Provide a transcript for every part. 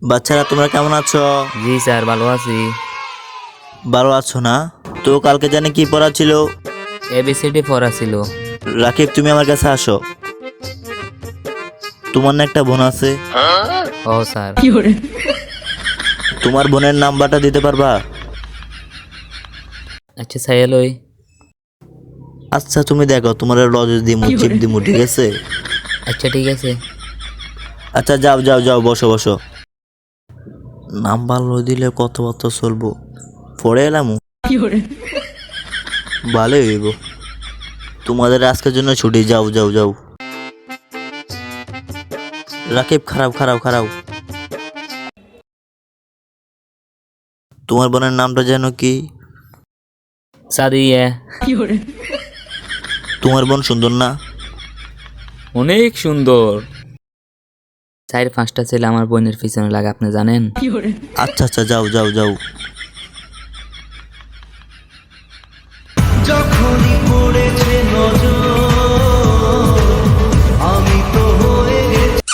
বাচ্চারা তোমরা কেমন আছো? জি স্যার, ভালো আছি। ভালো আছো না? তো কালকে জানি কি পড়া ছিল? এবিসিডি পড়া ছিল। রাকিব, তুমি আমার কাছে আসো। তোমার না একটা বোন আছে? ও স্যার। তোমার বোনের নাম্বারটা দিতে পারবা? আচ্ছা সাইল ওই। আচ্ছা তুমি দেখো, তোমার লজেস দিমু, চিপ দিমু, ঠিক আছে? আচ্ছা ঠিক আছে। আচ্ছা যাও যাও যাও, বসো বসো। নাম্বার লই দিলে কথাবার্তা চলবো, পড়ে এলাম ভালোই হইব। তোমাদের আজকের জন্য ছুটি, যাও যাও যাও। রাকিব, খারাপ খারাপ খারাপ। তোমার বোনের নামটা যেন কি? সাদিয়া। তোমার বোন সুন্দর না? অনেক সুন্দর। 4-5টা ছেলে আমার বোনের পিছনে লাগে, আপনি জানেন? আচ্ছা আচ্ছা, যাও যাও যাও। যখনই পড়েছে নজর, আমি তো হয়ে গেছি।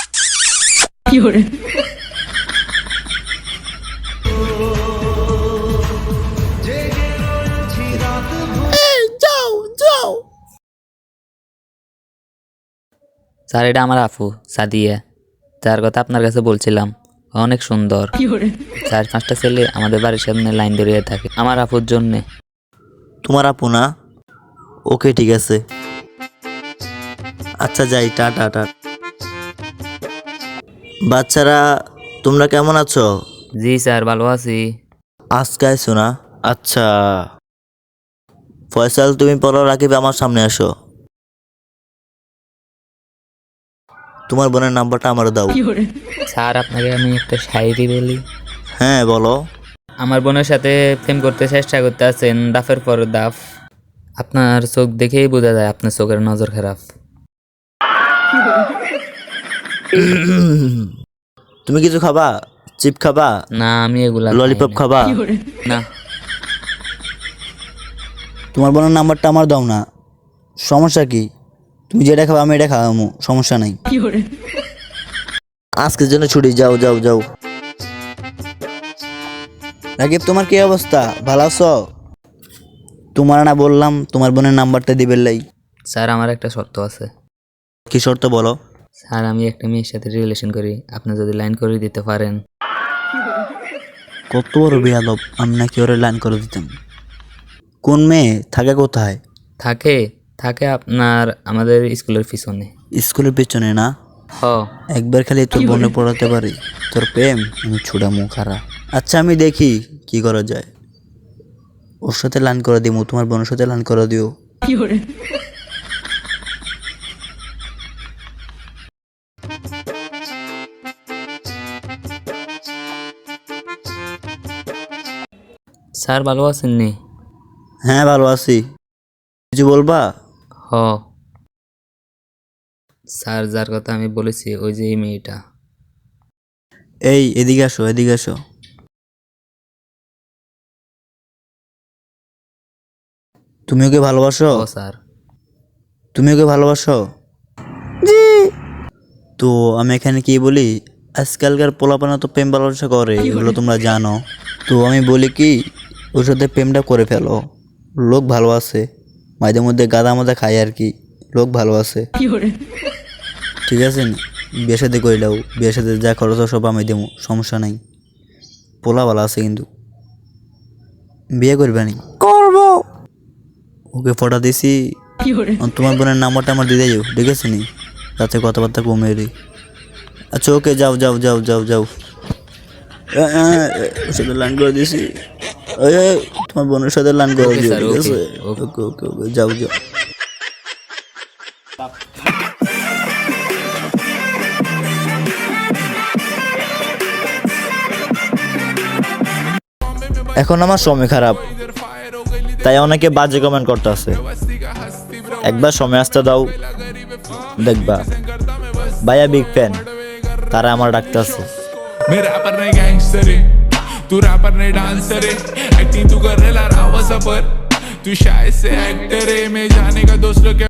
যাও যাও। স্যার, এটা আমার আপু সাদিয়া, যার কথা আপনার কাছে বলছিলাম। অনেক সুন্দর। 4-5টা ছেলে আমাদের বাড়ির সামনে লাইন ধরিয়ে থাকে আমার আপুর জন্যে। তোমার আপু না? ওকে ঠিক আছে, আচ্ছা যাই, টাটা টাটা। বাচ্চারা তোমরা কেমন আছো? জি স্যার, ভালো আছি। আজকে আইছো না? আচ্ছা ফয়সাল, তুমি পড়ো, রাকিব আমার সামনে আসো। তোমার বোনের নাম্বারটা আমার দাও। স্যার, আপনাকে আমি একটা শায়রি বলি। হ্যাঁ বলো। আমার বোনের সাথে প্রেম করতে চেষ্টা করতে আছেন, দাফের পর দাফ। আপনার চোখ দেখেই বোঝা যায় আপনার চোখের নজর খারাপ। তুমি কিছু খাবা? চিপ খাবা? না, আমি এগুলা ললিপপ খাবা? না। তোমার বোনের নাম্বারটা আমার দাও না, সমস্যা কি? তুমি যেটা খাবা আমি এটা খাওয়ামো, সমস্যা নাই। আজকের জন্য ছুটি, যাও যাও যাও। রাকিব, তোমার কি অবস্থা? ভালো আছো? তোমার না বললাম তোমার বোনের নাম্বারটা দিবেন লাই। স্যার, আমার একটা শর্ত আছে। কি শর্ত বলো? স্যার, আমি একটা মেয়ের সাথে রিলেশন করি, আপনি যদি লাইন করে দিতে পারেন। কত বড় বেয়াদব, আমি নাকি ওরে লাইন করে দিতাম। কোন মেয়ে? থাকে কোথায়? থাকে থাকে আপনার আমাদের স্কুলের পিছনে। স্কুলের পেছনে না? হ। একবার খালি তোর বোনে পড়াতে পারি, তোর প্রেম আমি ছুড়া মুখ হারা। আচ্ছা আমি দেখি কি করা যায়। ওর সাথে লাইন করে দিমু, তোমার বোনের সাথে লাইন করে দিও। স্যার, ভালো আছেন নি? হ্যাঁ ভালো আছি, কিছু বলবা? হ। স্যার, যার কথা আমি বলেছি ওই যে এই মেয়েটা। এই এদিকে আসো, এদিকে আসো। তুমি ওকে ভালোবাসো? ও স্যার। তুমি ওকে ভালোবাসো? তো আমি এখানে কি বলি, আজকালকার পোলাপানা তো প্রেম ভালোবাসা করে, এগুলো তোমরা জানো। তো আমি বলি কি, ওর সাথে প্রেমটা করে ফেলো। লোক ভালো আছে, মাঝে মধ্যে গাদা মাদা খায় আর কি, লোক ভালো আছে। ঠিক আছে নি? বিয়ে সাথে করে দাও, বিয়ের সাথে যা খরচ হয় সব আমি দেবো, সমস্যা নাই। পোলা ভালো আছে কিন্তু। বিয়ে করবে নি? করবো। ওকে ফটো দিছি, তোমার বোনের নাম্বারটা আমার দিয়ে যাও, ঠিক আছে নি? তাতে কথাবার্তা কমে রে। আচ্ছা ওকে, যাও যাও যাও যাও যাও। ওর সাথে লাইন করে দিছি। তোমার বোনের সাথে লাইন করে Okay, দিও, sir, ঠিক okay, আছে? okay. ওকে ওকে ওকে, যাও যাও। এখন আমার সময় খারাপ, তাই অনেকে বাজে কমেন্ট করতে আছে। একবার সময় আসতে দাও, দেখবা ভাইয়া বিগ ফ্যান, তারা আমার ডাকতে আছে। मैं रैपर नहीं गैंगस्टर है, तू रैपर नहीं डांसर है, एक्टिंग तू कर रहा रावा सफर, तू शायद से एक्टर है, मैं जाने का दोस्त लोग